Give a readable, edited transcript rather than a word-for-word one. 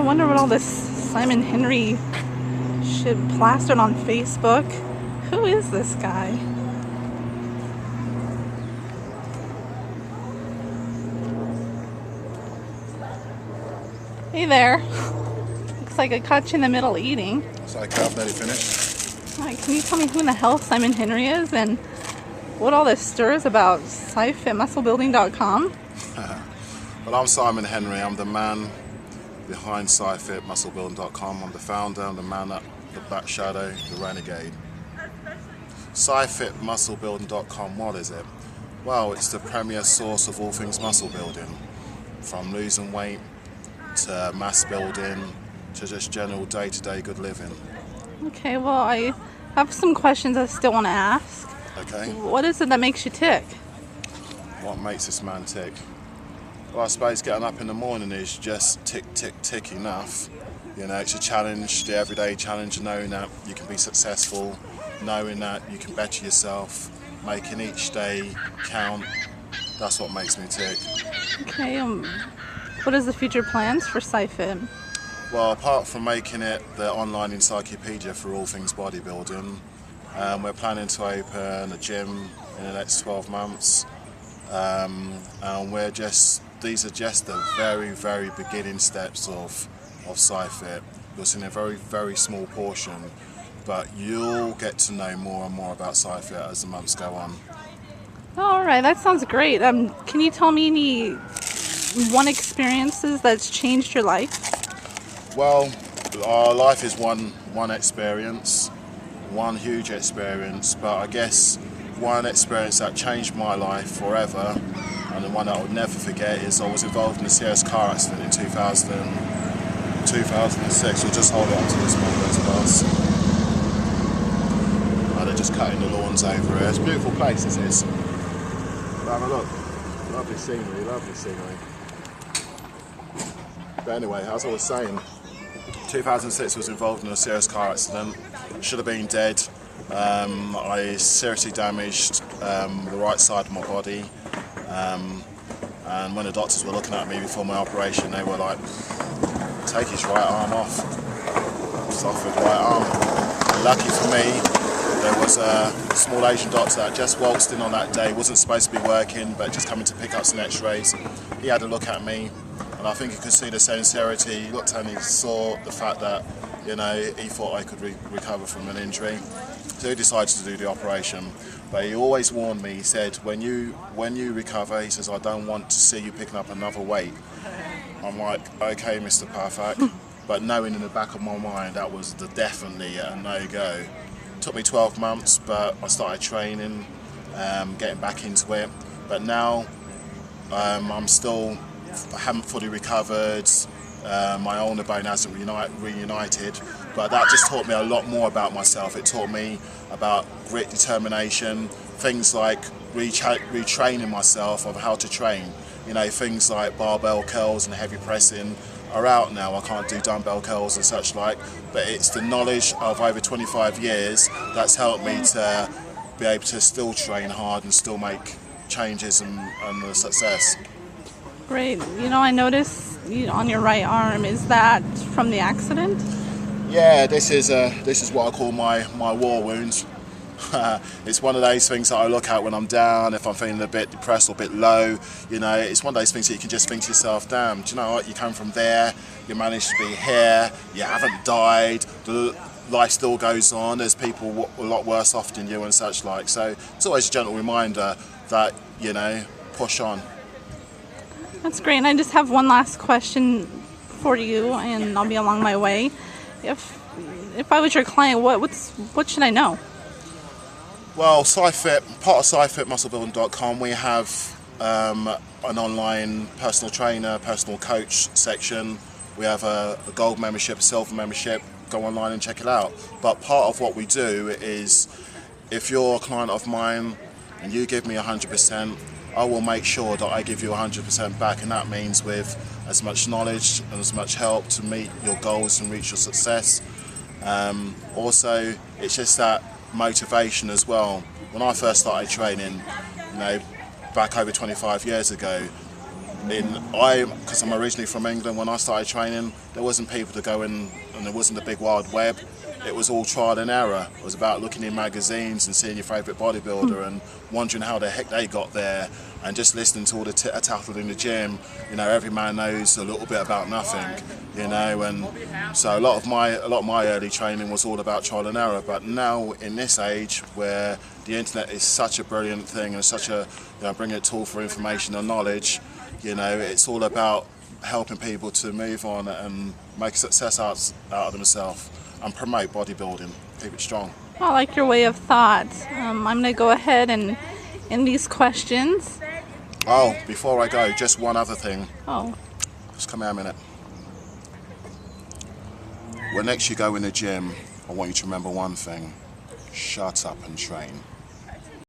wonder what all this Simon Henry shit plastered on Facebook. Who is this guy? Hey there. Looks like I caught you in the middle eating. It's like I've nearly finished. Alright, can you tell me who in the hell Simon Henry is and what all this stirs about SciFitMuscleBuilding.com? Well, I'm Symon Henry. I'm the man behind SciFitMuscleBuilding.com. I'm the founder, I'm the man at the back shadow, the renegade. SciFitMuscleBuilding.com, what is it? Well, it's the premier source of all things muscle building, from losing weight to mass building to just general day-to-day good living. Okay, well, I have some questions I still want to ask. Okay. What is it that makes you tick? What makes this man tick? Well, I suppose getting up in the morning is just tick, tick, tick enough. You know, it's a challenge, the everyday challenge, knowing that you can be successful, knowing that you can better yourself, making each day count. That's what makes me tick. Okay, what is the future plans for SciFit? Well, apart from making it the online encyclopedia for all things bodybuilding, we're planning to open a gym in the next 12 months. And these are just the very, very beginning steps of SciFit. You're seeing a very, very small portion, but you'll get to know more and more about SciFit as the months go on. All right, that sounds great. Can you tell me any one experiences that's changed your life? Well, our life is one experience, one huge experience, but I guess one experience that changed my life forever, and the one that I'll never forget, is I was involved in a serious car accident in 2006. We'll just hold it up to this moment, boss. They're just cutting the lawns over here. It's a beautiful place, this is. Have a look. Lovely scenery, lovely scenery. But anyway, as I was saying, 2006 was involved in a serious car accident. Should have been dead. I seriously damaged the right side of my body. And when the doctors were looking at me before my operation, they were like, take his right arm off. It's off with right arm. And lucky for me, there was a small Asian doctor that just waltzed in on that day, wasn't supposed to be working, but just coming to pick up some x-rays. He had a look at me, and I think he could see the sincerity. He looked and he saw the fact that, you know, he thought I could recover from an injury. So he decided to do the operation. But he always warned me, he said, when you recover, he says, I don't want to see you picking up another weight. I'm like, okay, Mr. Perfect. But knowing in the back of my mind that was definitely a no-go. Took me 12 months, but I started training, getting back into it. But now I haven't fully recovered. My ulnar bone hasn't reunited, but that just taught me a lot more about myself. It taught me about grit, determination, things like retraining myself of how to train. You know, things like barbell curls and heavy pressing are out now. I can't do dumbbell curls and such like, but it's the knowledge of over 25 years that's helped me to be able to still train hard and still make changes and the success. Great. You know, I noticed on your right arm, is that from the accident? Yeah, this is what I call my war wound. It's one of those things that I look at when I'm down, if I'm feeling a bit depressed or a bit low. You know, it's one of those things that you can just think to yourself, damn, do you know what, you come from there, you managed to be here, you haven't died, life still goes on, there's people a lot worse off than you and such like. So it's always a gentle reminder that, you know, push on. That's great. And I just have one last question for you, and I'll be along my way. If I was your client, what should I know? Well, SciFit, part of SciFitMuscleBuilding.com, we have an online personal trainer, personal coach section. We have a gold membership, a silver membership. Go online and check it out. But part of what we do is, if you're a client of mine and you give me 100%, I will make sure that I give you 100% back, and that means with as much knowledge and as much help to meet your goals and reach your success. Also, it's just that motivation as well. When I first started training, you know, back over 25 years ago, because I'm originally from England, when I started training, there wasn't people to go in, and there wasn't the big wide web. It was all trial and error. It was about looking in magazines and seeing your favourite bodybuilder and wondering how the heck they got there, and just listening to all the tattle in the gym. You know, every man knows a little bit about nothing. You know, and so a lot of my early training was all about trial and error. But now in this age where the internet is such a brilliant thing and such a brilliant tool for information and knowledge, you know, it's all about helping people to move on and make a success out of themselves and promote bodybuilding, keep it strong. I like your way of thought. I'm going to go ahead and in these questions. Oh, before I go, just one other thing. Oh. Just come here a minute. When next you go in the gym, I want you to remember one thing. Shut up and train.